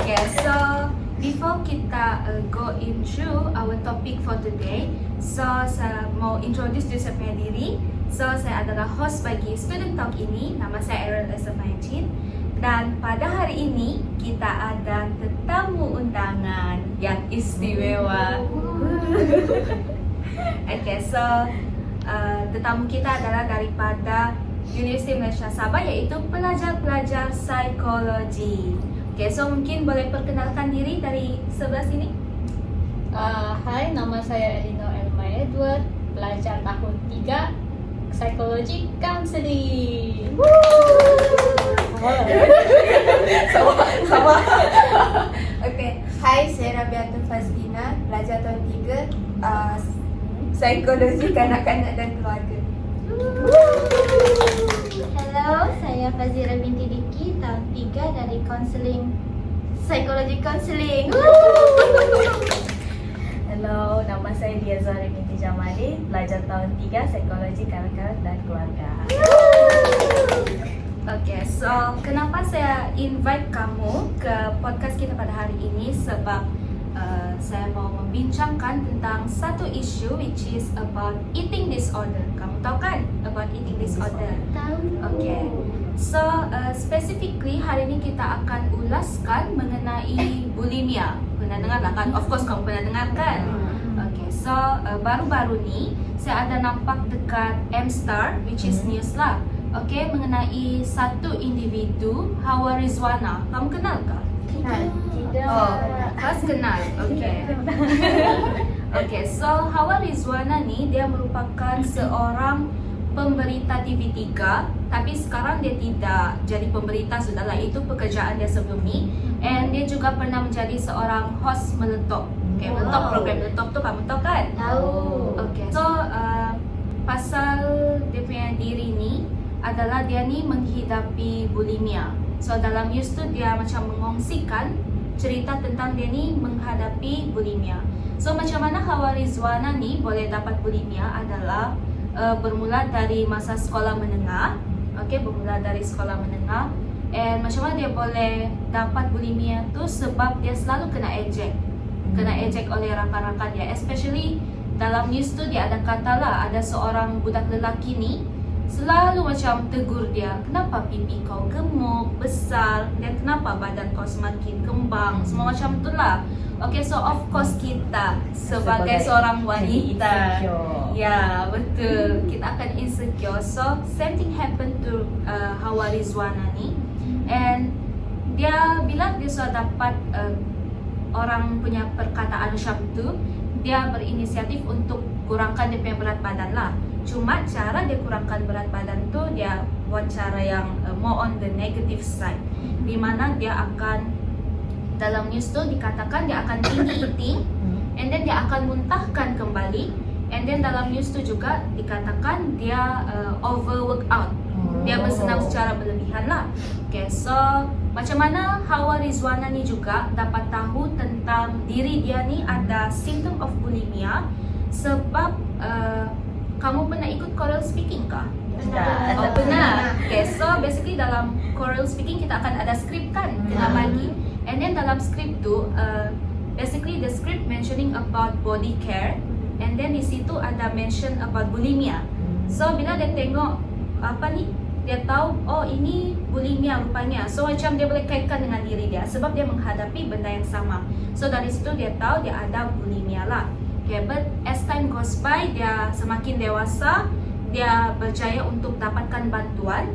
Okay, so before kita go into our topic for today, so saya mau introduce diri saya punya diri. So saya adalah host bagi Student Talk ini. Nama saya Errol Esafaincin. Dan pada hari ini kita ada tetamu undangan yang istimewa. Okay, so tetamu kita adalah daripada Universiti Malaysia Sabah, iaitu pelajar-pelajar psikologi. Okay, so mungkin boleh perkenalkan diri dari sebelah sini. Hai, nama saya Elino Elma Edward, pelajar tahun 3 Psikologi Counseling. Sama. Okay. Hai, saya Rabiatul Fazlina, pelajar tahun 3 Psikologi Kanak-kanak dan Keluarga. Hello, saya Fazira binti Diki, tahun 3 dari Counseling Psikologi Counseling. Hello, nama saya Dia Zahri binti Jamali, pelajar tahun 3 Psikologi Kanak-kanak dan Keluarga. Okay, so kenapa saya invite kamu ke podcast kita pada hari ini? Sebab saya mau membincangkan tentang satu isu which is about eating disorder. Kamu tahu kan about eating disorder? Tahu. Okay, so specifically hari ini kita akan ulaskan mengenai bulimia. Pernah dengar lah kan? Of course kamu pernah dengar kan? Okay, so baru-baru ni saya ada nampak dekat M-Star which is news lah. Okay, mengenai satu individu, Hawa Rizwana. Kamu kenal kah? Tidak. Oh, Has kenal. Okay. Okay, so Hawa Rizwana ni dia merupakan seorang pemberita TV3, tapi sekarang dia tidak jadi pemberita, sudahlah, itu pekerjaan dia sebelum ni. And dia juga pernah menjadi seorang host Meletup. Okay, Meletup, program Meletup tu kamu tahu kan? Tahu. Okay, so pasal dia punya diri ni adalah dia ni menghidapi bulimia. So dalam news tu dia macam mengongsikan cerita tentang dia ni menghadapi bulimia. So macam mana Hawa Rizwana ni boleh dapat bulimia adalah bermula dari masa sekolah menengah. Okay, bermula dari sekolah menengah. And macam mana dia boleh dapat bulimia tu sebab dia selalu kena ejek. Kena ejek oleh rakan-rakan dia. Especially dalam news tu dia ada kata lah, ada seorang budak lelaki ni selalu macam tegur dia, kenapa pipi kau gemuk, besar, dan kenapa badan kau semakin kembang, semua macam tu lah. Okay, so of course kita sebagai seorang wanita, ya betul, kita akan insecure. So same thing happen to Hawa Rizwana ni. And dia bilang dia sudah dapat orang punya perkataan macam tu, dia berinisiatif untuk kurangkan dia punya berat badan lah. Cuma cara dia kurangkan berat badan tu dia buat cara yang more on the negative side, di mana dia akan, dalam news tu dikatakan dia akan tinggi eating, and then dia akan muntahkan kembali, and then dalam news tu juga dikatakan dia overwork out, dia bersenam secara berlebihan lah. Okay, so macam mana Hawa Rizwana ni juga dapat tahu tentang diri dia ni ada symptom of bulimia? Sebab kamu pernah ikut choral speaking kah? Pernah. Oh, pernah. Okay, so basically dalam choral speaking kita akan ada skrip kan, kena bagi. And then dalam skrip tu, basically the script mentioning about body care, and then di situ ada mention about bulimia. So bila dia tengok apa ni, dia tahu oh ini bulimia rupanya. So macam dia boleh kaitkan dengan diri dia sebab dia menghadapi benda yang sama. So dari situ dia tahu dia ada bulimia lah. Okay, but as time goes by, dia semakin dewasa, dia berjaya untuk dapatkan bantuan.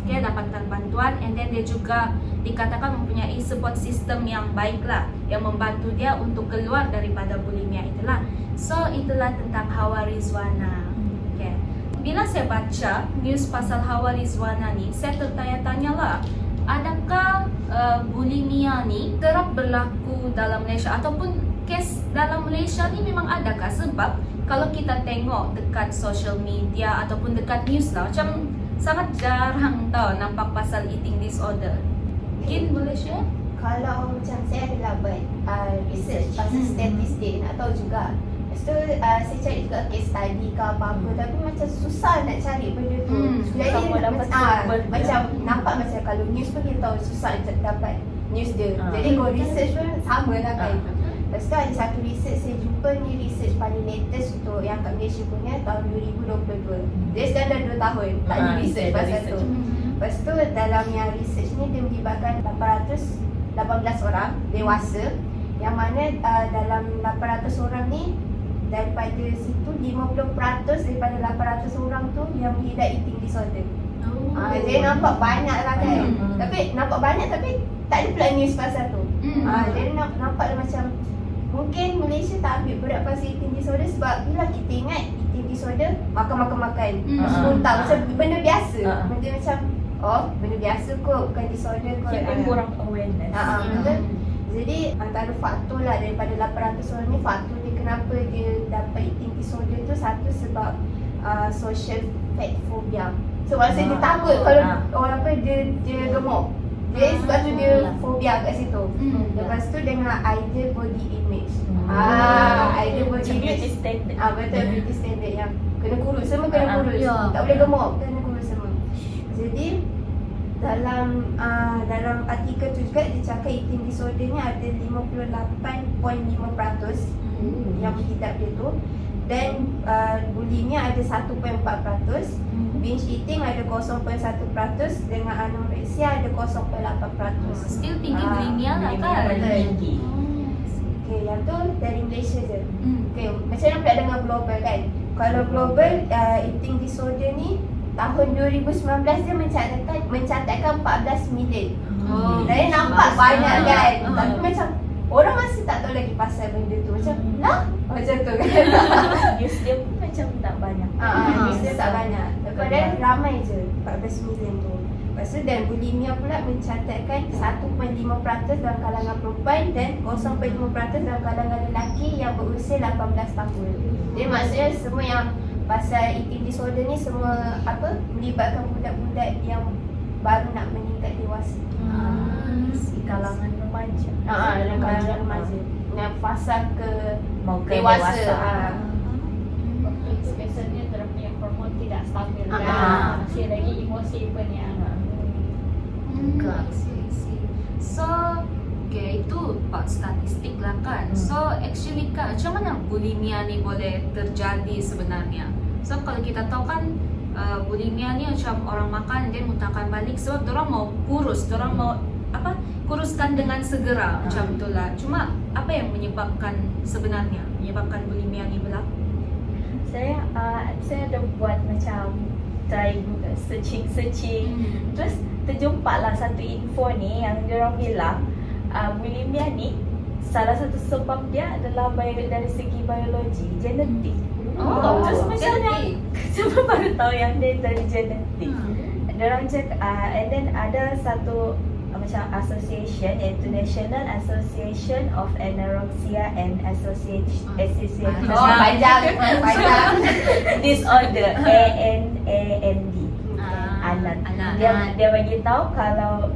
Okay, dapatkan bantuan, and then dia juga dikatakan mempunyai support system yang baik lah, yang membantu dia untuk keluar daripada bulimia itulah. So itulah tentang Hawa Rizwana. Okay. Bila saya baca news pasal Hawa Rizwana ni, saya tertanya-tanya lah, adakah bulimia ni kerap berlaku dalam Malaysia, ataupun kes dalam Malaysia ni memang adakah? Sebab kalau kita tengok dekat social media ataupun dekat news lah, macam sangat jarang tau nampak pasal eating disorder. Mungkin boleh share? Kalau macam saya adalah buat research pasal statistik, nak tahu juga. Lepas tu saya cari juga case study ke apa-apa, tapi macam susah nak cari benda tu. Susah mau dapat sumber. macam nampak macam kalau news pun kita tahu susah dapat news dia. Jadi kalau research pun sama lah kan. Lepas tu ada satu research saya jumpa ni, research paling latest untuk yang kat Malaysia punya tahun 2022. Dia sekarang dah 2 tahun tak ada research pasal tu. Lepas tu dalam yang research ni dia melibatkan 818 orang dewasa, yang mana dalam 800 orang ni, daripada situ 50% daripada 800 orang tu yang mengidap eating disorder. Jadi nampak banyak lah kan. Tapi nampak banyak tapi tak ada pula news pasal tu. Jadi nampak macam mungkin Malaysia tak ambil berat pasal eating disorder sebab bila kita ingat eating disorder makan. Spontan macam benda biasa. Benda macam benda biasa kot, bukan disorder kot. Kita kurang awareness. Betul. Jadi antara faktor lah daripada 800 orang ni, faktor dia kenapa dia dapat eating disorder tu, satu sebab social fat phobia. So maksudnya dia takut kalau orang dia gemuk. Jadi sebab tu dia fobia kat situ. Lepas tu dengan ideal body image. Ideal body image. Beauty standard. Betul, beauty standard yang kena kurus, semua kena kurus. Tak boleh gemuk, kena kurus semua. Jadi dalam artikel tu juga dia cakap eating disorder ni ada 58.5% yang mengidap dia tu, dan bulimia ada 1.4%, binge eating ada 0.1%, dengan anoreksia ada 0.8%. Still tinggi bulimia lah kan. Tinggi. Okay, yang tu dari Malaysia je. Okay, macam mana pula dengan global kan? Kalau global eating disorder ni tahun 2019 dia mencatatkan 14 million. Jadi nampak banyak kan. Tapi macam orang masih tak tahu lagi pasal benda tu. Macam macam tu kan. News dia pun macam tak banyak. News dia tak banyak. Padahal ramai je 14 million tu. Lepas tu dan bulimia pula mencatatkan 1.5% dalam kalangan perempuan dan 0.5% dalam kalangan lelaki yang berusia 18 tahun. Jadi maksudnya semua yang pasal eating disorder ni semua melibatkan budak-budak yang baru nak meningkat dewasa. Di kalangan remaja. Dalam kalangan remaja. Yang fasa ke Mau ke dewasa. Waktu itu biasanya dia punya hormon tidak stabil kan. Masih lagi emosi pun yang So, okay, itu part statistik lah kan. So, actually kan, macam mana bulimia ni boleh terjadi sebenarnya? So, kalau kita tahu kan bulimia ni macam orang makan dan muntahkan balik sebab diorang mau kurus, diorang mau kuruskan dengan segera macam itulah. Cuma apa yang menyebabkan bulimia ni berlaku? Saya ada buat macam try Google searching. Terus terjumpa lah satu info ni yang diorang bilang bulimia ni salah satu sebab dia adalah dari segi biologi, genetik. Terus macam yang saya baru tahu yang dia dari genetik. Diorang cakap and then ada satu macam association, iaitu National Association of Anorexia and Association Panjang Disorder, ANAND. Dia bagi tahu kalau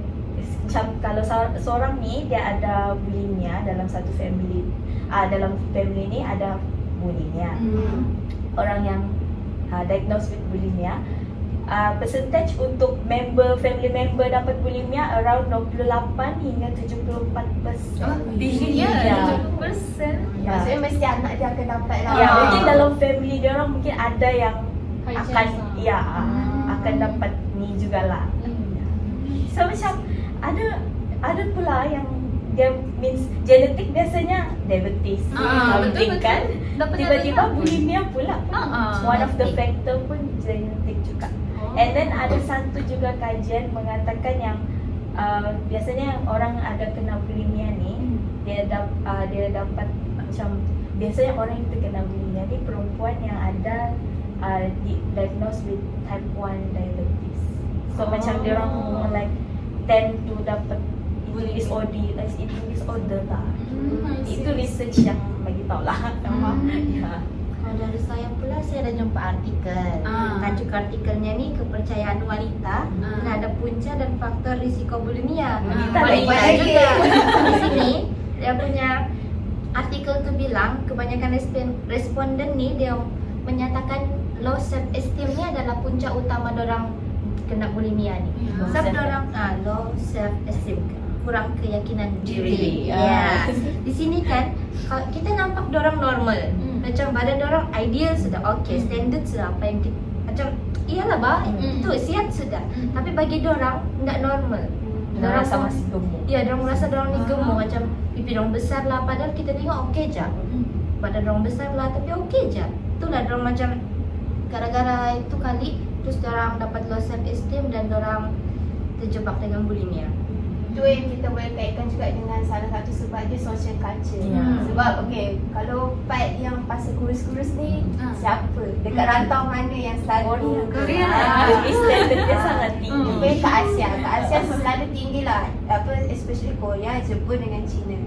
seorang ni dia ada bulimia dalam satu family, dalam family ni ada bulimia. Orang yang diagnosed with bulimia, percentage untuk family member dapat bulimia around 28 hingga 74%. Tinggi ya, 70%. Maksudnya mesti anak dia akan dapat lah. Ya, mungkin dalam family dia orang mungkin ada yang high akan chance akan dapat ni jugalah. So macam ada pula yang dia means genetik biasanya diabetes, betul. kan? Dapat Tiba-tiba ada bulimia pula pun one of the factor pun genetik juga. And then ada satu juga kajian mengatakan yang biasanya orang ada kena bulimia ni dia dapat macam biasanya orang yang terkena bulimia ni perempuan yang ada diagnosed with type 1 diabetes. So macam dia orang like tend to dapat eating disorder lah. Itu research yang bagi tahu lah. Kalau dari saya pula, saya ada jumpa artikel. Tajuk artikelnya ni kepercayaan wanita terhadap punca dan faktor risiko bulimia. Wanita juga. Di sini dia punya artikel tu bilang kebanyakan responden ni dia menyatakan low self esteem ni adalah punca utama dorang kena bulimia ni. Sebab dorang low self esteem. kurang keyakinan Diri. diri. Ya. Di sini kan kalau kita nampak dorang normal. Macam badan dorang ideal sudah, okay, standard sudah apa yang kita, macam iyalah baik, itu sihat sudah. Tapi bagi dorang tidak normal. Dorang rasa pun- masih gemuk. Ya, dorang merasa dorang ni gemuk, macam pipi dorang besar lah, padahal kita tengok okey je. Badan dorang besar lah tapi okey je. Itulah dorang macam gara-gara itu kali terus dorang dapat low self esteem dan dorang terjebak dengan bulimia. Itu yang kita boleh kaitkan juga dengan salah satu sebab dia social culture. Ya. Sebab okay, kalau part yang pasal kurus-kurus ni, siapa? Dekat rantau mana yang selalu Korea. Jadi standard dia sangat tinggi. Lebih kat Asia. Kat Asia selalu tinggi lah. Apa, especially Korea, Jepun dengan China.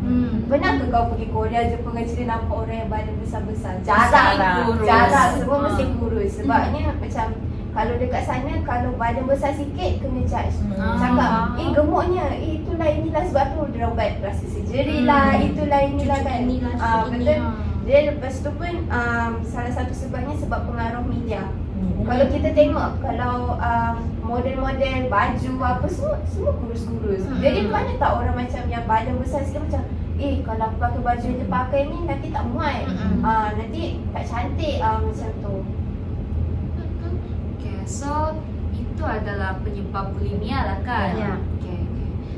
Pernah ke kau pergi Korea, Jepun dengan China nampak orang yang badan besar-besar? Jarang. kurus. Jarang. Semua mesti kurus. Sebabnya macam kalau dekat sana, kalau badan besar sikit kena judge. Cakap, gemuknya, itulah inilah sebab tu dia buat plastik surgery lah, itulah inilah kan. Inilah, Betul. Dia lepas tu pun salah satu sebabnya sebab pengaruh media. Kalau kita tengok, kalau model-model baju apa semua kurus-kurus. Jadi mana tak orang macam yang badan besar sikit macam kalau aku pakai baju yang dia pakai ni nanti tak muat. Nanti tak cantik macam tu. Okay, so itu adalah penyebab bulimia lah kan? Ya. Okay.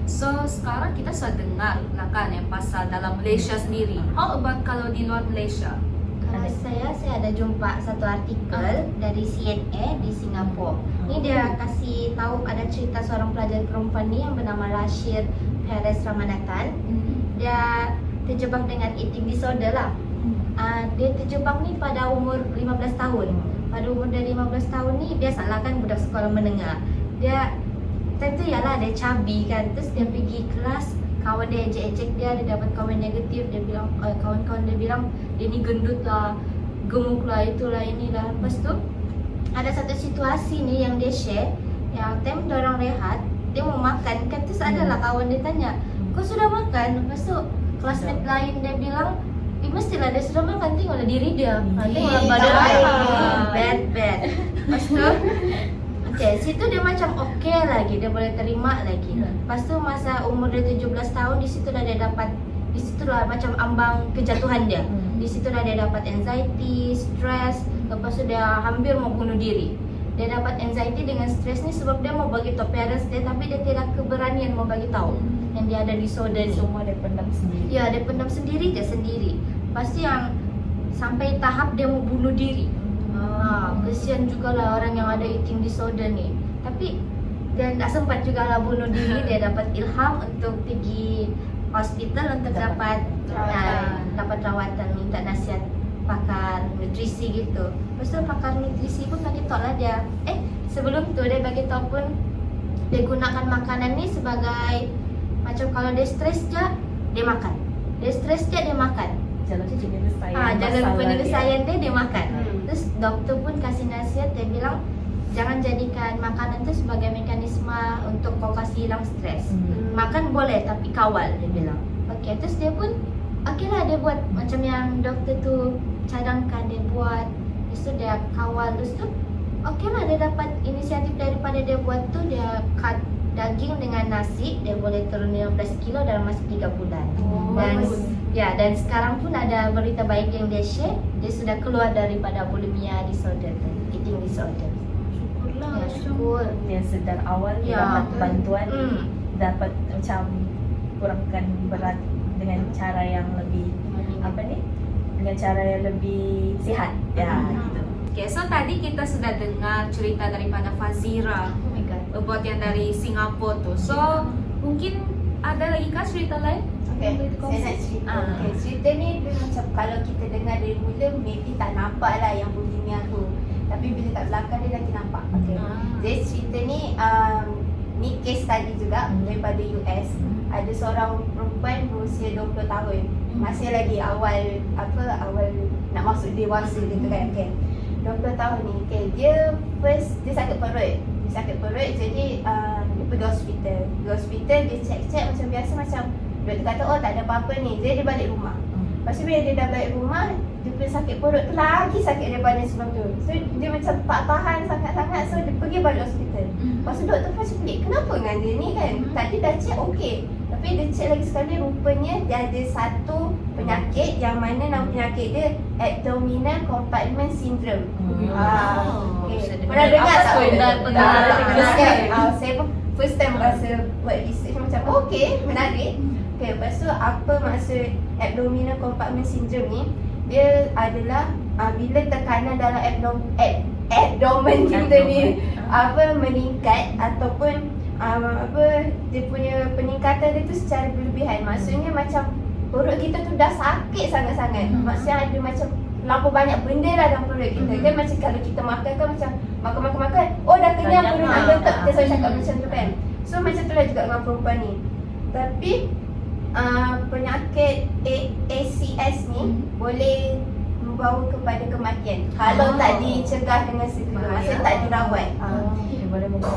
So sekarang kita sudah dengar lah kan yang pasal dalam Malaysia sendiri. How about kalau di luar Malaysia? Kalau saya ada jumpa satu artikel dari CNA di Singapura. Ini dia kasih tahu ada cerita seorang pelajar perempuan ni yang bernama Rashid Perez Ramanathan. Dia terjebak dengan eating disorder lah. Dia terjebak ni pada umur 15 tahun. Pada umur dia 15 tahun ni, biasalah kan budak sekolah menengah. Dia tentu ialah dia chubby kan. Terus dia pergi kelas, kawan dia ejek-ejek dia dapat komen negatif. Dia bilang, kawan-kawan dia bilang dia ni gendut lah, gemuk lah, itulah inilah. Lepas tu ada satu situasi ni yang dia share, yang time dorang rehat, dia mau makan kan. Terus adalah kawan dia tanya, kau sudah makan? Lepas tu classmate lain dia bilang, mestilah dia sudah makan, tengoklah diri dia. Tengoklah badan dia. Bad. Lepas tu okay, situ dia macam okay lagi, dia boleh terima lagi. Lepas tu masa umur dia 17 tahun, di situ dah dia dapat, di situ lah macam ambang kejatuhan dia. Di situ dah dia dapat anxiety, stress. Lepas tu dia hampir mau bunuh diri. Dia dapat anxiety dengan stress ni sebab dia mau bagi tahu parents dia, tapi dia tidak keberanian mau bagi tahu yang dia ada disorder ni. Semua dia pendam sendiri. Ya, dia pendam sendiri je sendiri. Pasti yang sampai tahap dia mau bunuh diri. Kesian jugalah orang yang ada eating disorder ni. Tapi dia tak sempat jugalah bunuh diri. Dia dapat ilham untuk pergi hospital untuk dapat rawatan, minta nasihat pakar nutrisi gitu. Lepas tu pakar nutrisi pun bagi tahu lah dia. Sebelum tu dia bagi tahu pun dia gunakan makanan ni sebagai macam kalau dia stres je, dia makan. Dia stres je, dia makan. Jalan penyelesaian Jalan masalah penyelesaian dia makan. Terus doktor pun kasih nasihat, dia bilang jangan jadikan makanan tu sebagai mekanisme untuk kau kasih hilang stres. Makan boleh tapi kawal, dia bilang. Okay, terus dia pun lah dia buat macam yang doktor tu cadangkan, dia buat. Terus tu dia kawal. Terus tu lah dia dapat inisiatif daripada dia buat tu, dia cut daging dengan nasi. Dia boleh turun 15 kilo dalam masa 3 bulan. Dan sekarang pun ada berita baik yang dia share. Dia sudah keluar daripada bulimia disorder, eating disorder. Syukurlah. Ya, syukur. Dia sedar awal, dia Ya. dapat bantuan, dapat macam kurangkan berat dengan cara yang lebih dengan cara yang lebih sihat gitu. Okay, so tadi kita sudah dengar cerita daripada Fazira, Oh my god. buat yang dari Singapura tu. So mungkin ada lagi kah cerita lain? Okay, Boleh saya kongsi? nak cerita. Okay, cerita ni dia macam kalau kita dengar dari mula maybe tak nampak lah yang bulimia tu. Tapi bila kat belakang dia nanti nampak. Okay. Jadi cerita ni ni case study juga daripada US. Ada seorang perempuan berusia 20 tahun. Masih lagi awal nak masuk dewasa gitu kan. Okay. 20 tahun ni. Okay, dia sakit perut. Jadi dia pergi hospital. Di hospital dia cek macam biasa, macam doktor kata tak ada apa-apa ni. Jadi dia balik rumah. Lepas tu bila dia dah balik rumah, dia punya sakit perut tu lagi sakit daripada sebelum tu. So dia macam tak tahan sangat-sangat. So dia pergi balik hospital. Lepas tu doktor pun macam pelik, kenapa dengan dia ni kan? Tadi dah cek okey. Tapi dia check lagi sekali, rupanya dia ada satu penyakit yang mana nama penyakit dia abdominal compartment syndrome. Okay. Pernah dengar tak? Saya pun first time rasa buat research macam okay, menarik. Okay, lepas tu apa maksud abdominal compartment syndrome ni? Dia adalah bila tekanan dalam abdomen kita ni meningkat ataupun dia punya peningkatan dia tu secara berlebihan. Maksudnya macam perut kita tu dah sakit sangat-sangat. Maksudnya ada macam terlampau banyak benda lah dalam perut kita. Kan macam kalau kita makan kan macam makan, oh dah kenyang, perut nak letak. Kita selalu cakap macam tu kan. So macam tu lah juga dengan perempuan ni. Tapi penyakit ACS ni boleh membawa kepada kematian kalau tak dicegah dengan segera. Maksudnya tak dirawat. Betul.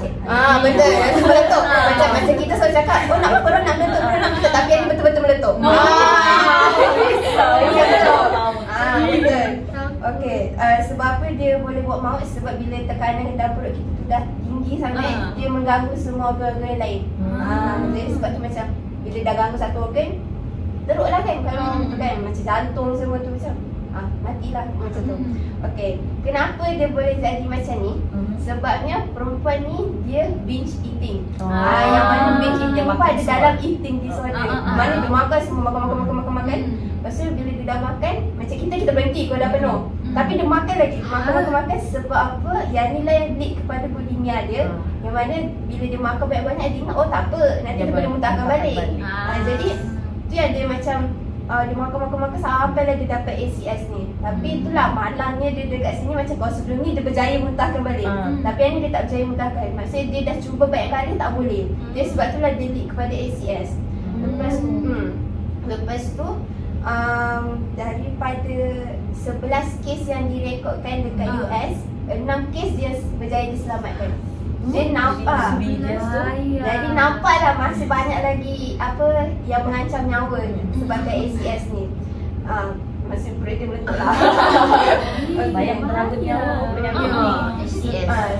Meletup. Macam kita selalu cakap, oh nak meletup, tapi yang ni betul-betul meletup. Betul. Okey, sebab apa dia boleh buat maut? Sebab bila tekanan dalam perut kita tu dah tinggi sangat, dia mengganggu semua organ lain. Jadi sebab tu macam bila dah ganggu satu organ, teruklah kan kalau kan macam jantung semua tu macam matilah macam tu. Okey, kenapa dia boleh jadi macam ni? Sebabnya perempuan ni dia binge eating. Yang mana binge eating apa ada dalam eating disorder. Mana dia makan semua makan. Lepas tu bila dia dah makan, macam kita berhenti kalau dah penuh. Tapi dia makan lagi, makan sebab apa? Yang ni lah yang lead kepada bulimia dia. Yang mana bila dia makan banyak-banyak dia ingat, oh tak apa, nanti dia boleh muntahkan balik. Jadi tu yang dia macam dia makan sampai lah dia dapat ACS ni. Tapi itulah malangnya dia dekat sini macam kalau sebelum ni dia berjaya muntahkan balik. Tapi yang ni dia tak berjaya muntahkan. Maksudnya dia dah cuba banyak kali tak boleh. Jadi sebab itulah dia lead kepada ACS. Lepas tu daripada 11 kes yang direkodkan dekat US, 6 kes dia berjaya diselamatkan. Dia nampak. Jadi nampaklah masih banyak lagi yang mengancam nyawa sebabkan ACS ni. Masih perut dia meletup lah. Banyak merangkut nyawa penyakit ni.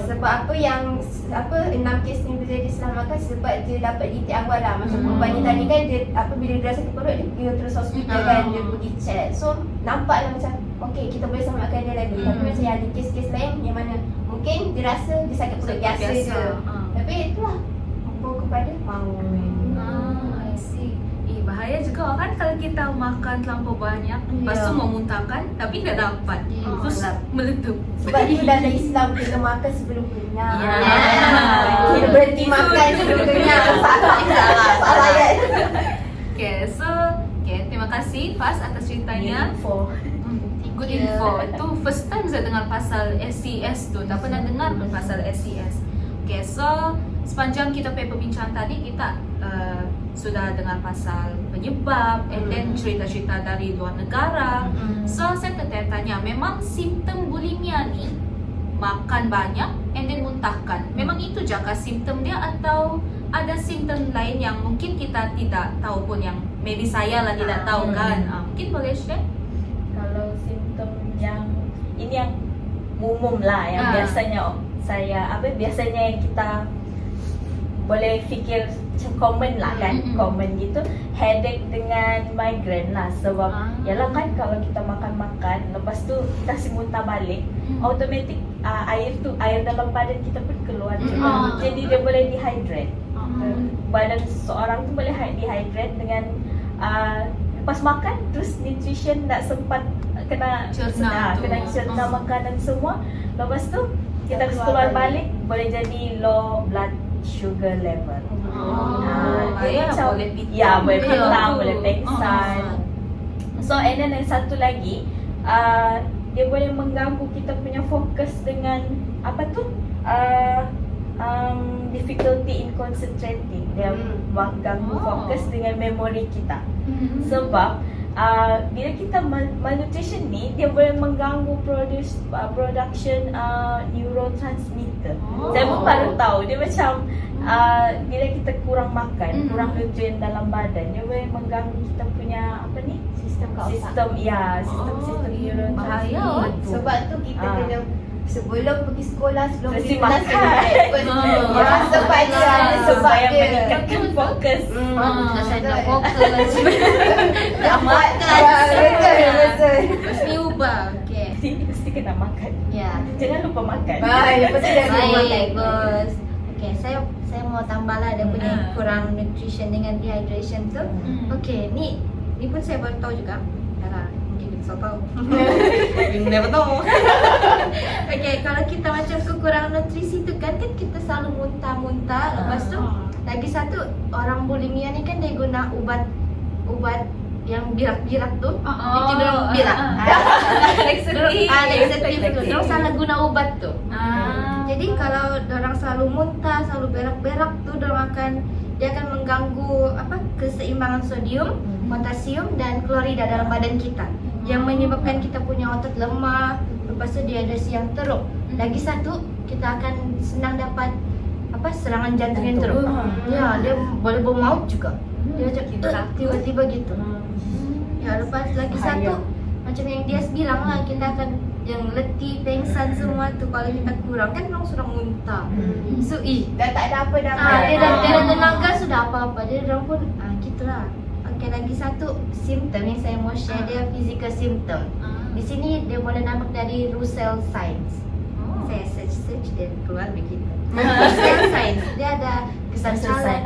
Sebab apa yang 6 kes ni berjaya diselamatkan sebab dia dapat detek awal lah. Macam perempuan ni tadi kan dia bila dia rasa perut dia terus hospital kan, dia pergi check. So nampaklah macam okey kita boleh selamatkan dia lagi. Tapi macam yang ada kes-kes lain yang mana mungkin dia rasa dia sakit perut biasa je. Tapi itulah membawa kepada maut. I see. Bahaya juga kan kalau kita makan terlampau banyak, lepas tu memuntahkan tapi tak dapat. Terus meletup. Sebab itu dalam Islam kita makan sebelum kenyang. Kita berhenti makan sebelum kenyang. Salah ayat. Okay, terima kasih Faz atas ceritanya. Good info. Itu first time saya dengar pasal SCS tu. Tak pernah dengar pun pasal SCS. Okay, so sepanjang kita punya perbincangan tadi kita sudah dengar pasal penyebab and then cerita-cerita dari luar negara. So saya tertanya, memang simptom bulimia ni makan banyak and then muntahkan. Memang itu jangka simptom dia atau ada simptom lain yang mungkin kita tidak tahu pun, yang maybe saya lah tidak tahu kan. Mungkin boleh share? Kalau simptom yang ini yang umum lah, yang biasanya biasanya kita boleh fikir macam common lah kan, common gitu, headache dengan migraine lah. Sebab yalah kan kalau kita makan lepas tu kita si muntah balik, automatik air dalam badan kita pun keluar juga. Jadi dia boleh dehydrate. Badan seseorang tu boleh dehydrate dengan lepas makan, terus nutrition tak sempat kena cerna makanan semua. Lepas tu kita keluar balik, boleh jadi low blood sugar level. Boleh pitang. Ya, boleh pitang, boleh pengsan. So, and then yang satu lagi, dia boleh mengganggu kita punya fokus dengan difficulty in concentrating. Dia mengganggu fokus dengan memori kita. Sebab bila kita malnutrition ni, dia boleh mengganggu production neurotransmitter. Saya pun baru tahu. Dia macam bila kita kurang makan, kurang nutrien dalam badan, dia boleh mengganggu kita punya sistem neurotransmitter. Bahaya. Sebab tu kita kena sebelum pergi sekolah, sebelum Mesti pergi kelas, makan. Ya, sebab dia ada sebab Supaya dia. meningkatkan fokus. Terus saya dah betul. fokus. Dah makan. Betul. Mesti ubah. Okay. Mesti kena makan. Ya. Jangan lupa makan. Baik, lepas tu dah makan. Bagus. Okay, saya mau tambah lah dia punya kurang nutrition dengan dehydration tu. Okay, ni pun saya baru tahu juga. Dah lah, mungkin kita so tahu. You never know. Okay, kalau kita macam kekurangan nutrisi tu kan kita selalu muntah-muntah. Lepas tu lagi satu, orang bulimia ni kan dia guna ubat yang birak-birak tu. Itu dorang birak. Laxative tu. Dorang salah guna ubat tu. Jadi kalau dorang selalu muntah, selalu berak-berak tu, dia akan mengganggu keseimbangan sodium, potasium dan klorida dalam badan kita, yang menyebabkan kita punya otot lemah. Lepas tu dehidrasi yang teruk. Lagi satu, kita akan senang dapat serangan jantung yang teruk. Ya, dia boleh bawa maut juga. Dia macam tiba-tiba gitu. Ya, lepas lagi satu, macam yang dia bilang lah, kita akan yang letih, pengsan semua tu kalau kita kurang kan orang sudah muntah. So Dah tak ada apa dah. dia dah tenaga sudah apa-apa. Dia orang pun gitulah. Okay, lagi satu simptom yang saya mau share, dia physical symptom. Di sini dia boleh nampak dari Russell signs. Saya search dia keluar begitu. Russell signs, dia ada kesancalan,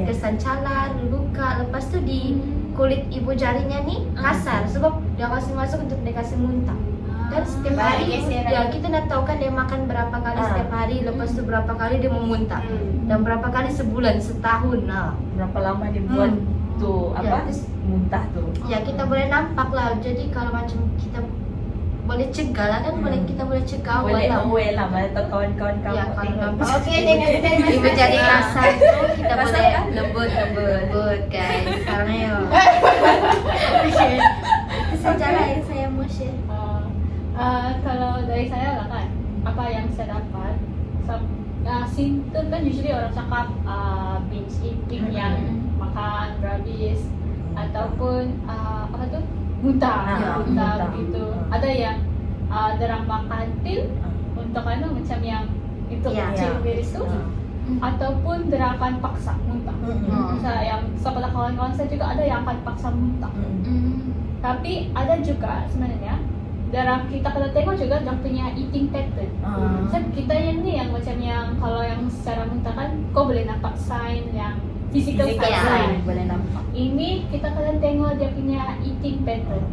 kesancalan, luka. Lepas tu di kulit ibu jarinya ni kasar sebab dia kasih masuk untuk dia kasih muntah. Dan setiap hari kita nak tahu kan dia makan berapa kali setiap hari, lepas tu berapa kali dia memuntah, dan berapa kali sebulan, setahun. Berapa lama dia buat tu muntah tu. Ya, kita boleh nampak lah. Jadi kalau macam kita boleh cegah lah kan, kita boleh cegah Boleh lah. aware lah mana tahu kawan-kawan kamu Ya, tengok. Okey, jangan Ibu jari kasar tu kita boleh lembut guys. Sekarang ya. Okay. Itu saja lah yang saya mau share. Kalau dari saya lah kan, apa yang saya dapat, simptom kan usually orang cakap binge eating yang makan berhabis ataupun muntah begitu. Ada yang derang makan pil untuk macam yang itu ciri itu, ataupun derang akan paksa muntah. Yang sebelah kawan-kawan saya juga ada yang akan paksa muntah. Tapi ada juga sebenarnya dalam kita kena tengok juga dia punya eating pattern. Kita yang ni yang macam yang kalau yang secara muntah kan kau boleh nampak sign yang physical sign. Boleh nampak. Ini kita kena tengok dia punya eating pattern.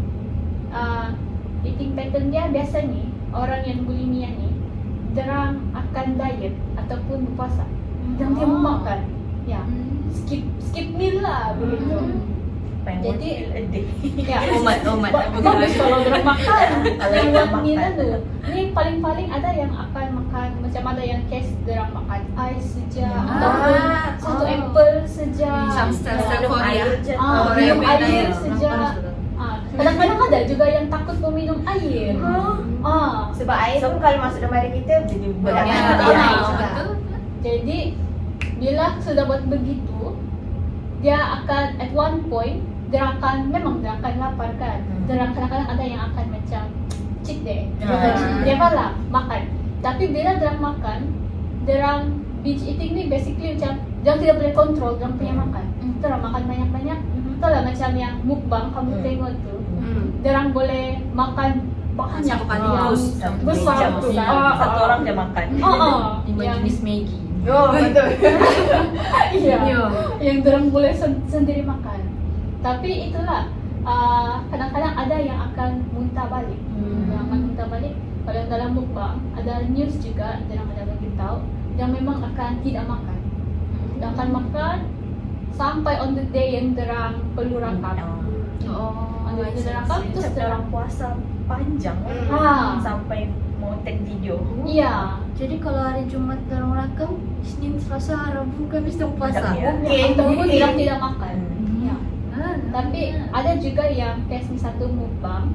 Eating pattern dia biasa ni orang yang bulimia ni derang akan diet ataupun berpuasa. Dan dia memakan. Ya. Skip meal lah begitu. Jadi ya umat bagus kalau dia makan yang makan. meal tu. Ni paling-paling ada yang akan makan macam ada yang case dia makan ais saja ataupun satu apple saja. Macam style Korea. Minum air saja. Kadang-kadang ada juga yang takut meminum air. Sebab air pun kalau masuk dalam badan kita jadi berat. Betul. Jadi bila sudah buat begitu, dia akan at one point dia akan lapar kan. Dan kadang-kadang ada yang akan macam cheat day. Dia malah makan. Tapi bila dia makan, dia binge eating ni basically macam dia tidak boleh kontrol dia punya makan. Dia makan banyak-banyak. Itulah macam yang mukbang kamu tengok tu. Dia boleh makan banyak Satu kali yang besar tu. Satu orang dia makan. Lima jenis Maggi. Oh, betul. Iya. Yang orang boleh sendiri makan. Tapi itulah kadang-kadang ada yang akan muntah balik. Yang akan muntah balik. Kalau dalam mukbang ada news juga yang ada beritahu yang memang akan tidak makan. Dia akan makan sampai on the day yang derang perlu rakam. On the day derang rakam terus derang puasa panjang sampai mau take video. Iya. Jadi kalau hari Jumat dorang rakam, Senin, Selasa, Rabu, Kamis dong puasa. Ataupun tidak makan. Ya. Tapi ada juga yang case ni satu mukbang,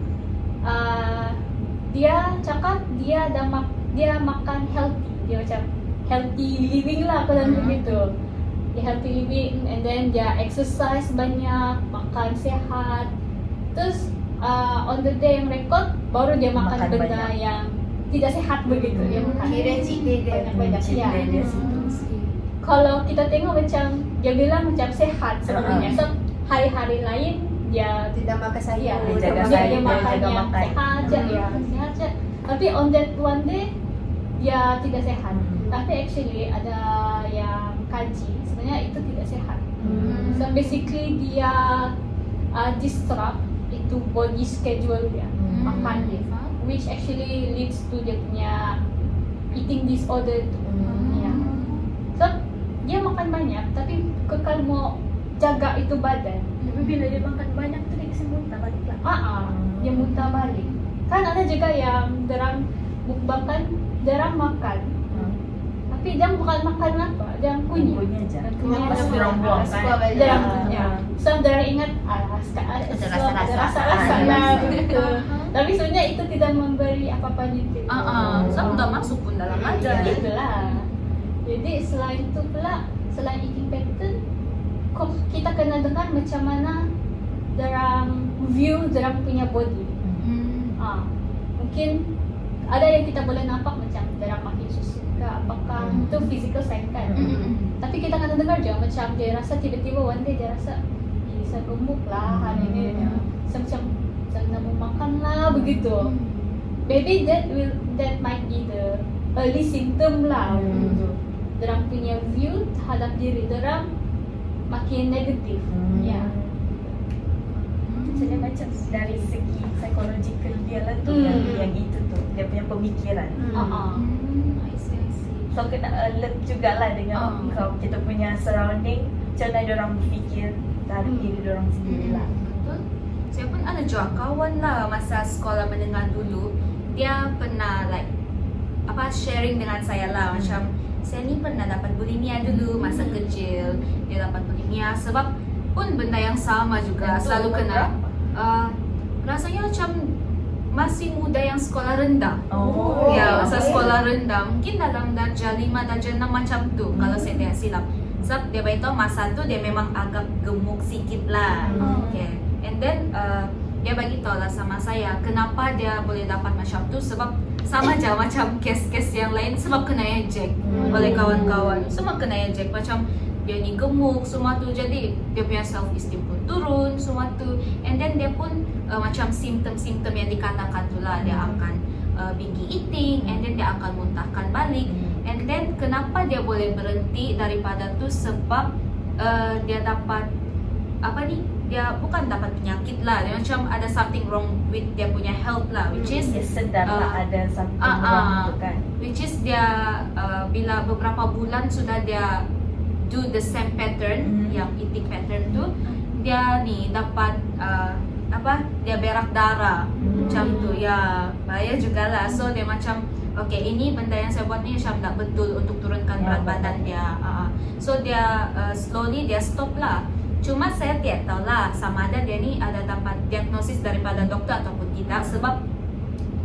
dia cakap dia makan healthy, dia macam healthy living lah kalau begitu. Dia healthy living and then dia exercise banyak, makan sehat. Terus on the day yang record baru dia makan benda banyak. yang tidak sehat begitu dia makan. Kira cheat day dia. Banyak-banyak ya. Dia situ. Kalau kita tengok macam dia bilang macam sehat sebenarnya. So hari-hari lain dia Tidak makan sayur. ya, Dia jaga dia sayur, makan dia jaga yang makan. sehat je ya, sehat je. Tapi on that one day dia tidak sehat. Tapi actually ada yang kaji sebenarnya itu tidak sehat. So basically dia disrupt itu body schedule dia makan dia, which actually leads to dia punya eating disorder tu. Ya. So dia makan banyak tapi kekal mau jaga itu badan. Tapi bila dia makan banyak tu dia kasi muntah balik lah. Dia muntah balik. Kan ada juga yang derang mukbang kan, derang makan. Tapi dia bukan makan apa, dia kunyit. Kunyit aja. Kunyit Lepas aja. tu dorang buang kan. Derang Ah. ya. So derang ingat Ada rasa-rasa. rasa-rasa Ah, lah ya. begitu. Tapi sebenarnya itu tidak memberi apa-apa nutrien. So tak masuk pun dalam badan. Itulah. Jadi selain itu pula, selain eating pattern, kok kita kena dengar macam mana derang view derang punya body. Mungkin ada yang kita boleh nampak macam derang makin susu ke apakah itu physical sign kan. Tapi kita kena dengar je macam dia rasa tiba-tiba one day dia rasa saya gemuk lah hari ni dia macam nak mau makan lah begitu. Maybe that might be the early symptom lah. Derang punya view terhadap diri derang makin negatif. Ya. Jadi macam dari segi psikologikal dia lah tu yang itu tu dia punya pemikiran. I see. So kena alert jugalah dengan kita punya surrounding, macam mana diorang berfikir terhadap diri diorang sendiri lah. Betul. Saya pun ada juga kawan lah masa sekolah menengah dulu. Dia pernah sharing dengan saya lah macam saya ni pernah dapat bulimia dulu masa kecil. Dia dapat bulimia sebab pun benda yang sama juga selalu kena. Rasanya macam masih muda yang sekolah rendah. Ya, masa sekolah rendah mungkin dalam darjah 5, darjah 6 macam tu kalau saya tidak silap. Sebab dia beritahu masa tu dia memang agak gemuk sikit lah. Okay. And then dia bagi tahu lah sama saya kenapa dia boleh dapat macam tu sebab sama je macam kes-kes yang lain sebab kena ejek oleh kawan-kawan. Semua kena ejek macam dia ni gemuk semua tu, jadi dia punya self esteem pun turun semua tu. And then dia pun macam simptom-simptom yang dikatakan tu lah, dia akan binge eating and then dia akan muntahkan balik. And then kenapa dia boleh berhenti daripada tu sebab dia dapat dia bukan dapat penyakit lah, dia macam ada something wrong with dia punya health lah, which is Dia sedar lah ada something wrong tu kan. which is dia bila beberapa bulan sudah dia do the same pattern, yang eating pattern tu, dia ni dapat dia berak darah macam tu ya, bahaya jugalah. So dia macam okay, ini benda yang saya buat ni macam tak betul untuk turunkan berat badan dia. So dia slowly dia stop lah. Cuma saya tidak tahu lah sama ada dia ni ada dapat diagnosis daripada doktor ataupun tidak, sebab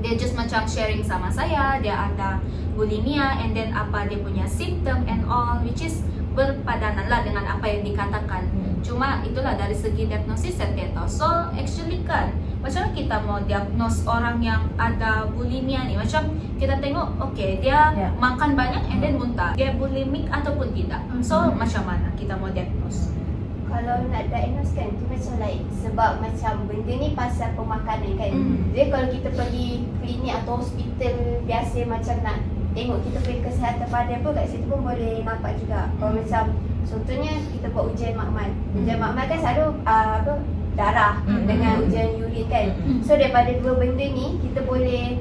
dia just macam sharing sama saya dia ada bulimia and then apa dia punya symptom and all, which is berpadanan lah dengan apa yang dikatakan. Cuma itulah dari segi diagnosis saya tidak tahu. So actually kan macam kita mau diagnos orang yang ada bulimia ni, macam kita tengok okay dia makan banyak and then muntah, dia bulimik ataupun tidak. So macam mana kita mau diagnos? Kalau nak diagnose kan tu macam lain sebab macam benda ni pasal pemakanan kan. Jadi kalau kita pergi klinik atau hospital biasa macam nak tengok kita punya kesihatan badan pun kat situ pun boleh nampak juga. Kalau macam contohnya kita buat ujian makmal. Ujian makmal kan selalu darah dengan ujian urin kan. So daripada dua benda ni kita boleh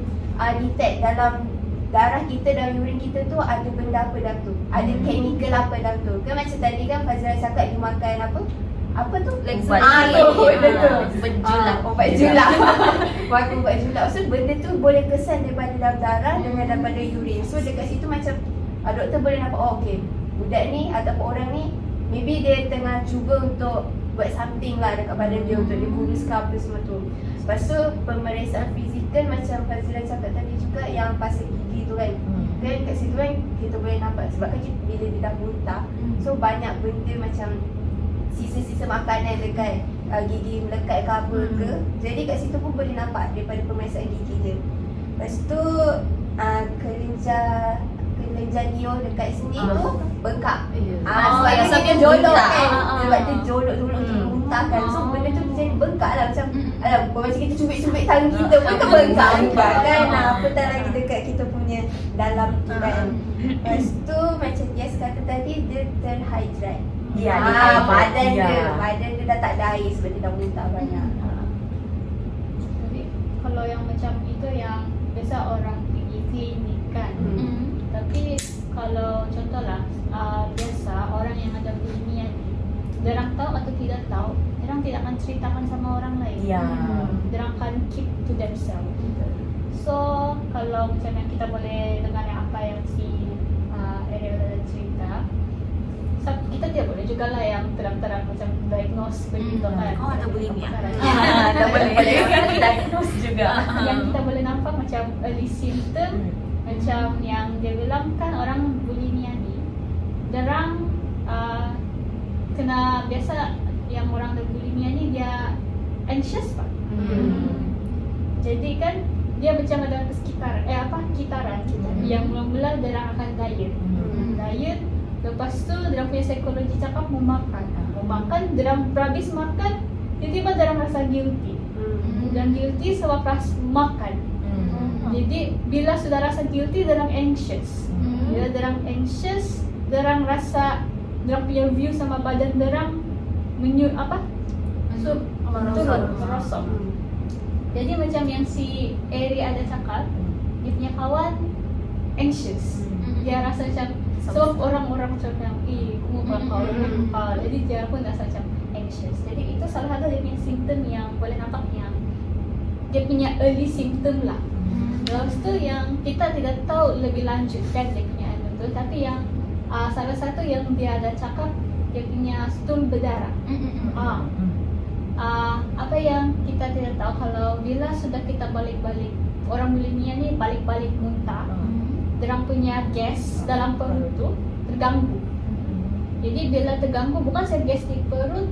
detect dalam darah kita dan urin kita tu ada benda apa dalam tu, ada chemical apa dalam tu. Kan macam tadi kan Fazira cakap dia makan apa tu? Ubat julak. Makan ubat julak. So benda tu boleh kesan daripada dalam darah dengan daripada urin. So dekat situ macam doktor boleh nampak okay, budak ni ataupun orang ni maybe dia tengah cuba untuk buat something lah dekat badan dia untuk dia kuruskan apa semua tu. Lepas tu pemeriksaan fizikal macam Fazira cakap tadi juga yang pasal gigi tu kan. Kan kat situ kan kita boleh nampak sebab kan bila dia dah muntah, so banyak benda macam sisa-sisa makanan dekat gigi melekat ke apa ke. Jadi kat situ pun boleh nampak daripada pemeriksaan gigi dia. Lepas tu kelenjar liur dekat sini tu bengkak. Oh, Sebab yang tu sampai kita jolok muntah. kan. Sebab tu Ah. jolok kita muntah kan. So benda tu jadi bengkak lah macam Mm. alah bukan macam kita cubit-cubit tangan kita pun tu bengkak juga kan. Apatah lagi dekat kita punya dalam tu kan. Lepas tu macam Jess kata tadi dia terhydrate. Ya, badan ya. dia dah tak ada air sebab dia dah muntah banyak. Jadi kalau yang macam itu yang biasa orang pergi klinik kan. Tapi kalau contohlah biasa orang yang ada bulimia ni, dorang tahu atau tidak tahu, dorang tidak akan ceritakan sama orang lain. Ya. Dorang akan keep to themselves. So kalau macam yang kita boleh dengar yang apa yang si Ariel ada cerita, kita tidak boleh juga lah yang terang-terang macam diagnose begitu kan. Oh, ada bulimia. Tak boleh diagnose juga. Yang kita boleh nampak macam early symptom, macam yang dia bilang kan orang bulimia ni, dorang kena biasa yang orang ada bulimia ni dia anxious pak. Jadi kan dia macam ada kitaran yang mula-mula dorang akan diet. Diet, lepas tu dorang punya psikologi cakap mau makan, dorang habis makan, tiba-tiba dorang rasa guilty. Dan guilty sebab rasa makan. Jadi bila sudah rasa guilty, dorang anxious. Bila dorang anxious, dorang rasa dorang punya view sama badan dorang turun, merosot. Jadi macam yang si Eri ada cakap, dia punya kawan anxious. Dia rasa macam sebab orang-orang macam yang kamu bakal. Jadi dia pun rasa macam anxious. Jadi itu salah satu dia punya simptom yang boleh nampak yang dia punya early symptom lah. Lepas tu yang kita tidak tahu lebih lanjut kan dia punya tu, tapi yang salah satu yang dia ada cakap dia punya stool berdarah. Apa yang kita tidak tahu kalau bila sudah kita balik-balik orang bulimia ni balik-balik muntah, dorang punya gas dalam perut tu terganggu. Jadi bila terganggu bukan saja gas di perut,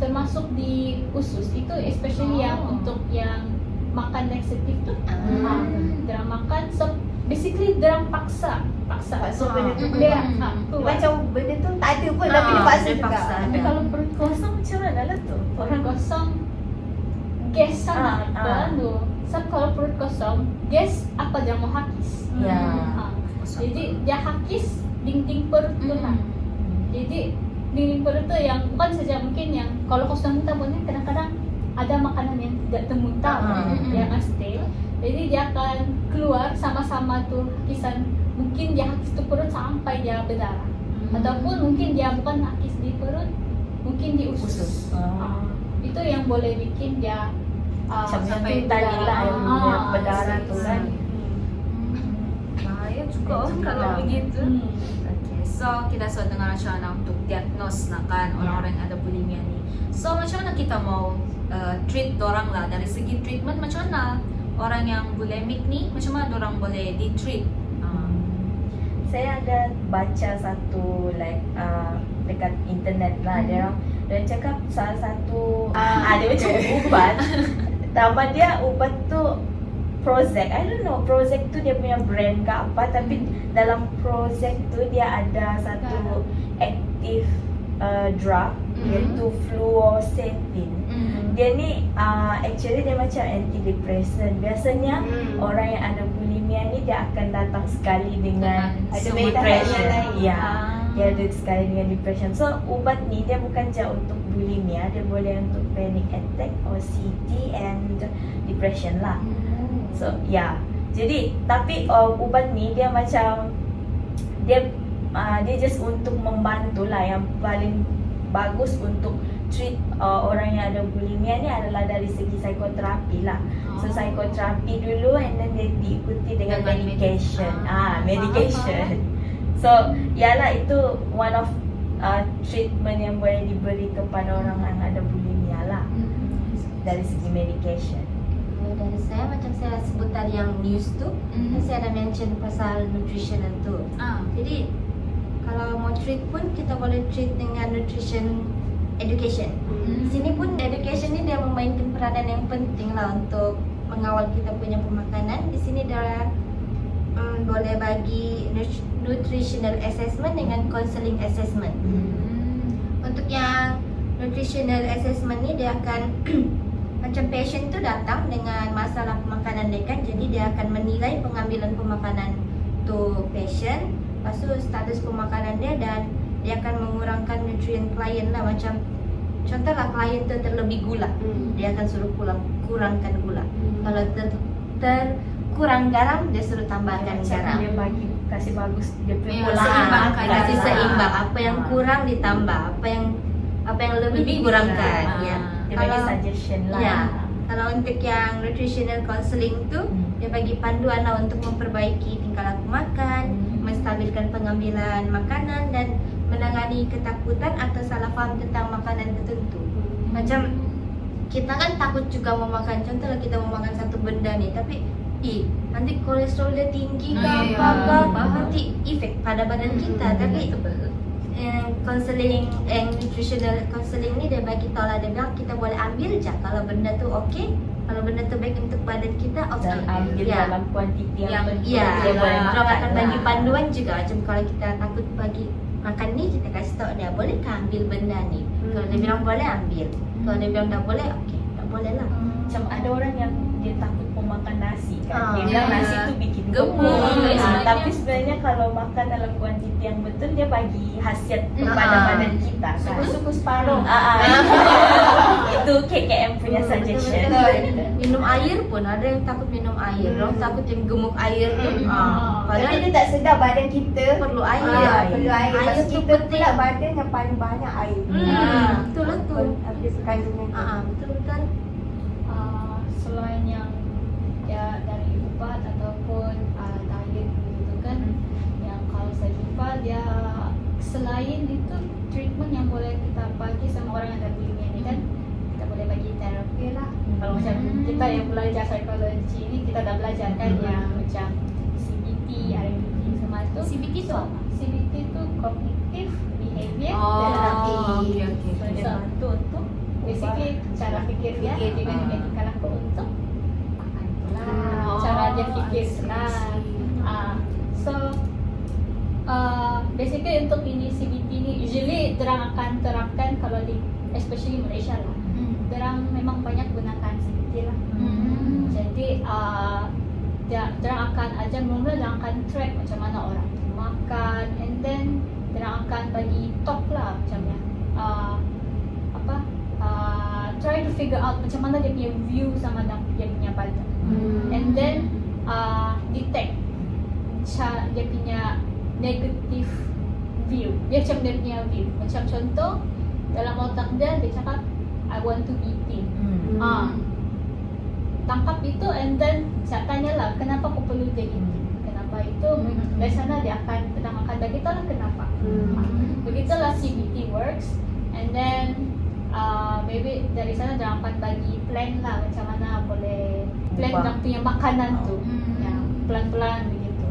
termasuk di usus. Itu especially yang untuk yang makan laxatif tu. Dorang makan, so basically dorang paksa. So benda tu Dia macam benda tu tak ada pun tapi dia paksa juga. Tapi kalau perut kosong macam mana lah tu? orang kosong gas sana tu. Sebab kalau perut kosong, gas apa dia mau hakis. Ya. Jadi dia hakis dinding perut tu lah. Jadi dinding perut tu yang bukan saja mungkin yang kalau kosong muntah pun kadang-kadang ada makanan yang tidak termuntah yang stay. Jadi dia akan keluar sama-sama tu hakisan. Mungkin dia hakis tu perut sampai dia berdarah. Ataupun mungkin dia bukan hakis di perut, mungkin di usus. Itu yang boleh bikin dia Sampai tadi lah yang dia berdarah tu kan. Bahaya juga kalau begitu. Okay, so kita sudah dengar macam mana untuk diagnose nak kan orang-orang yang ada bulimia ni. So macam mana kita mau treat dorang lah dari segi treatment, macam mana orang yang bulimic ni macam mana dorang boleh di-treat? Saya ada baca satu dekat internet lah, dia cakap salah satu dia macam ubat. Nama dia ubat tu Prozac. I don't know Prozac tu dia punya brand ke apa, tapi dalam Prozac tu dia ada satu active drug iaitu fluoxetine. Dia ni actually dia macam antidepressant. Biasanya orang yang ada bulimia ni dia akan datang sekali dengan ada depression. lain. Ya. Dia ada sekali dengan depression. So ubat ni dia bukan je untuk bulimia, dia boleh untuk panic attack, OCD and depression lah. So ya. Jadi tapi ubat ni dia macam dia just untuk membantu lah. Yang paling bagus untuk treat orang yang ada bulimia ni adalah dari segi psikoterapi lah. So psikoterapi dulu and then dia diikuti dengan medication. Medication. So yalah itu one of treatment yang boleh diberi kepada orang yang ada bulimia lah dari segi medication. Dari saya macam saya sebut tadi yang news tu, saya ada mention pasal nutrition tu. Jadi kalau mau treat pun kita boleh treat dengan nutrition education. Di sini pun education ni dia memainkan peranan yang penting lah untuk mengawal kita punya pemakanan. Di sini dia boleh bagi nutritional assessment dengan counseling assessment. Untuk yang nutritional assessment ni dia akan macam patient tu datang dengan masalah pemakanan dia kan, jadi dia akan menilai pengambilan pemakanan tu patient, lepas tu status pemakanan dia, dan dia akan mengurangkan nutrien klien lah. Macam contohlah klien tu terlebih gula, dia akan suruh kurangkan gula. Kalau kurang garam, dia suruh tambahkan garam. Dia bagi kasih bagus dia punya pola. seimbangkan. Kasih seimbang, apa yang kurang ditambah, apa yang lebih dikurangkan. Ya. Dia bagi suggestion lah. Ya. Kalau untuk yang nutritional counseling tu, dia bagi panduan lah untuk memperbaiki tingkah laku makan, menstabilkan pengambilan makanan, dan menangani ketakutan atau salah faham tentang makanan tertentu. Macam kita kan takut juga mau makan, contohlah kita mau makan satu benda ni, tapi nanti kolesterol dia tinggi ke apa, nanti efek pada badan kita. Tapi counseling, nutritional counseling ni dia bagi tahu lah, dia bilang kita boleh ambil je kalau benda tu okey, kalau benda tu baik untuk badan kita, okey. Dan ambil dalam kuantiti yang betul. Ya, Dia boleh orang makan akan lah. bagi panduan juga. Macam kalau kita takut bagi makan ni, kita kasih tahu dia, bolehkah ambil benda ni. Kalau dia bilang boleh, ambil. Kalau dia bilang tak boleh, okey, tak boleh lah. Macam ada orang yang dia takut makan nasi kan. Dia Ya. bilang nasi tu bikin Gemuk. gemuk. Tapi sebenarnya kalau makan dalam kuantiti yang betul, dia bagi khasiat kepada badan kita kan. Suku-suku separuh. Itu KKM punya suggestion. Minum air pun ada yang takut minum air. Orang takut yang gemuk air tu. Tapi Padahal dia tak sedar badan kita perlu air. perlu air. Air Pasal tu kita penting. pula badan yang paling banyak air. Betul lah tu. Habis kandungan tu. Betul-betul. Selain yang ya dari ubat ataupun diet gitu kan, yang kalau saya jumpa dia selain itu treatment yang boleh kita bagi sama orang yang ada bulimia ni kan, kita boleh bagi terapi lah. Kalau macam kita yang belajar psikologi ni, kita dah belajar kan yang macam CBT, RBT semua tu. CBT tu apa? CBT tu cognitive behavior Oh, therapy. okey, okey. So, dia bantu untuk basically cara fikir dia dengan dia tingkah laku untuk makan pula. Cara dia fikir lah. So basically untuk ini CBT ni usually terang akan terapkan kalau di especially Malaysia lah. Terang memang banyak gunakan CBT lah. Jadi terang akan ajar mula, terang akan track macam mana orang tu makan, and then terang akan bagi talk lah macam yang try to figure out macam mana dia punya view sama dia punya badan, and then detect dia punya negative view. Dia macam dia punya view, macam contoh dalam otak dia cakap I want to eat it. Tangkap itu, and then saya tanyalah kenapa kau perlu dia eat it, kenapa itu. Dari sana dia akan bagi tahu lah kenapa. Begitulah CBT works, and then maybe dari sana dia akan bagi plan lah macam mana boleh plan dia punya makanan tu, yang pelan-pelan begitu.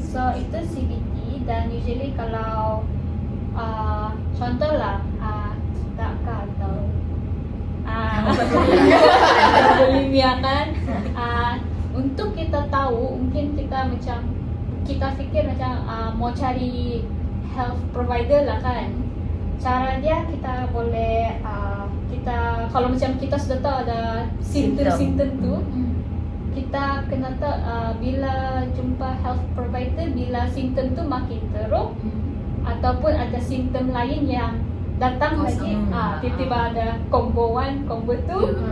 So itu CBT. Dan usually kalau contoh lah tak atau bulimia kan, untuk kita tahu, mungkin kita macam kita fikir macam mau cari health provider lah kan. Cara dia kita boleh kita kalau macam kita sudah tahu ada simptom-simptom tu, kita kena tahu bila jumpa health provider, bila simptom tu makin teruk ataupun ada simptom lain yang datang lagi, tiba-tiba ada combo 1, combo 2,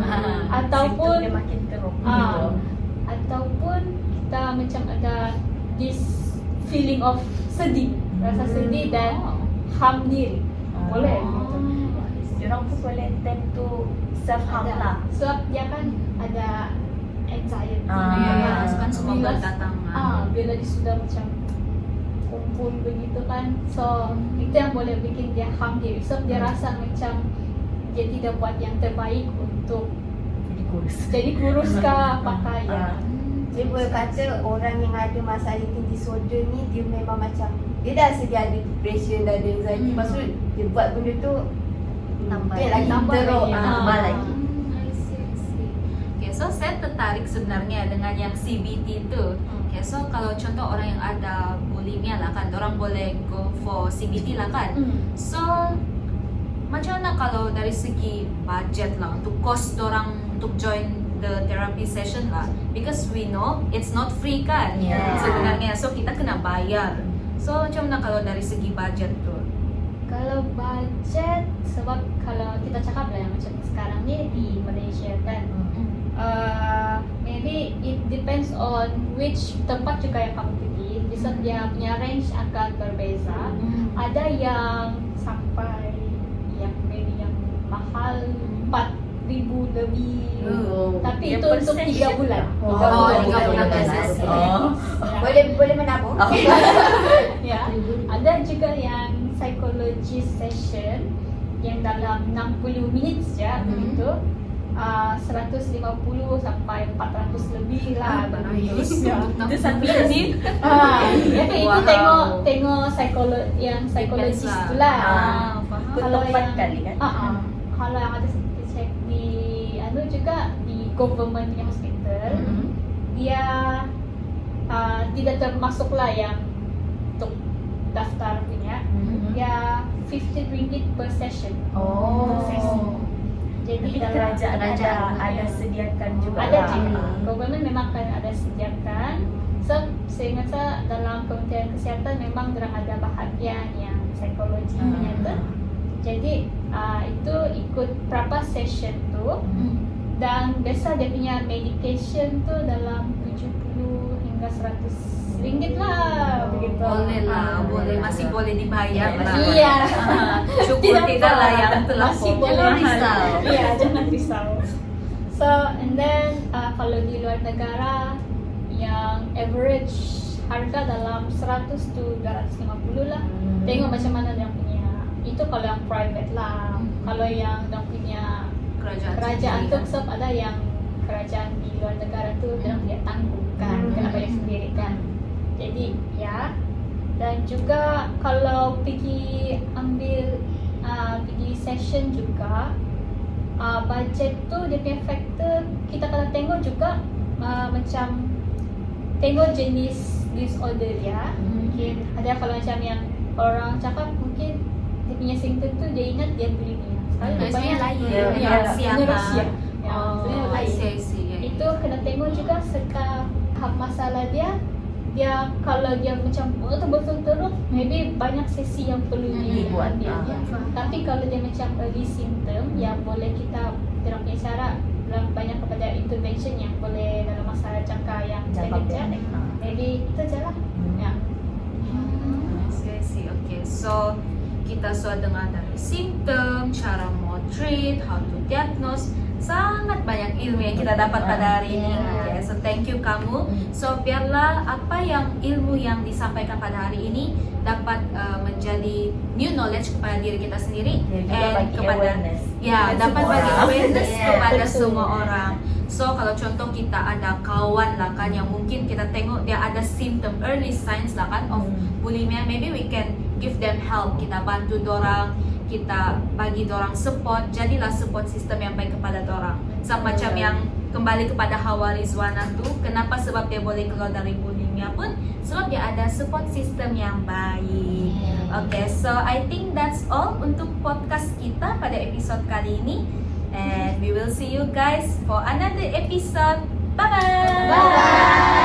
ataupun dia makin teruk. ataupun kita macam ada this feeling of sedih, rasa sedih dan harm diri. Boleh gitu. Diorang pun boleh tend to self harm lah. Sebab dia kan ada anxiety. Kan semua berdatang. Bila dia sudah macam kumpul begitu kan, so itu yang boleh bikin dia harm diri. So dia rasa macam dia tidak buat yang terbaik untuk jadi kurus ke apakah ya. Dia boleh kata orang yang ada masalah eating disorder ni, dia memang macam dia dah sedia ada depression, dah ada anxiety. Maksud dia buat benda tu Tambah dia lagi teruk. lagi. Tambah lagi. I see. Okay, so saya tertarik sebenarnya dengan yang CBT itu. Okay, so kalau contoh orang yang ada bulimia lah kan, orang boleh go for CBT lah kan. So macam mana kalau dari segi budget lah untuk cost orang untuk join the therapy session lah, because we know it's not free kan sebenarnya, so kita kena bayar. So macam mana kalau dari segi budget tuh? Kalau budget, sebab kalau kita cakap lah yang macam sekarang ni di Malaysia kan, maybe it depends on which tempat juga yang kamu pergi. Bisa dia punya range akan berbeza. Ada yang sampai yang maybe yang mahal 4,000 lebih. Tapi Yang itu per untuk 3 session bulan. Oh, 3 bulan per sesi. Boleh menabung. Ya. Ada juga yang psychologist session yang dalam 60 minit saja begitu. 150 sampai 400 lebih lah begitu. Itu satu sesi. Itu tengok psikologis Depends tu lah. Kalau yang kali kan. Kalau yang ada cek di juga di government punya hospital, dia tidak termasuk lah yang untuk daftar punya. Dia RM15 per session. Per sesi. Jadi Jadi kerajaan ada sediakan juga. ada juga. Government memang akan ada sediakan. So, saya rasa dalam Kementerian Kesihatan memang dorang ada bahagian yang psikologi punya tu. Jadi itu ikut berapa session tu, dan biasa dia punya medication tu dalam 70 hingga 100 ringgit lah begitu. Boleh lah, boleh, masih boleh dibayar lah. Iya. Syukur tidak lah yang telah masih boleh risau. Iya, jangan risau. So, and then kalau di luar negara yang average harga dalam 100 to 250 lah. Tengok macam mana dia punya. Itu kalau yang private lah. Kalau yang dia punya kerajaan tu, sebab ada yang kerajaan di luar negara tu dia tanggung kan, kena bayar sendiri kan. Jadi ya, dan juga kalau pergi pergi session juga, budget tu dia punya factor kita kena tengok juga, macam tengok jenis disorder dia. Mungkin ada kalau macam yang orang cakap mungkin dia punya simptom tu dia ingat dia bulimia. Sekali Biasanya lain. Anorexia. Oh, I see. Itu kena tengok juga tahap masalah dia kalau dia macam betul-betul teruk, maybe banyak sesi yang perlu dibuat dia. Tapi kalau dia macam early symptom, yang boleh kita dalam punya cara banyak kepada intervention yang boleh dalam masa jangka yang pendek, maybe itu je lah. Ya. I see. Okay, so kita sudah dengar dari simptom, cara mau treat, how to diagnose. Sangat banyak ilmu yang kita dapat pada hari ini. Okay, so thank you kamu. So biarlah apa yang ilmu yang disampaikan pada hari ini dapat menjadi new knowledge kepada diri kita sendiri dan kepada dapat bagi awareness kepada semua orang. So kalau contoh kita ada kawan lah kan yang mungkin kita tengok dia ada symptom early signs lah kan of bulimia, maybe we can give them help. Kita bantu dorang, kita bagi dorang support, jadilah support system yang baik kepada dorang. Sama macam yang kembali kepada Hawa Rizwana tu, kenapa? Sebab dia boleh keluar dari bulimia pun sebab dia ada support system yang baik. Okay, so I think that's all untuk podcast kita pada episod kali ini, and we will see you guys for another episode. Bye bye.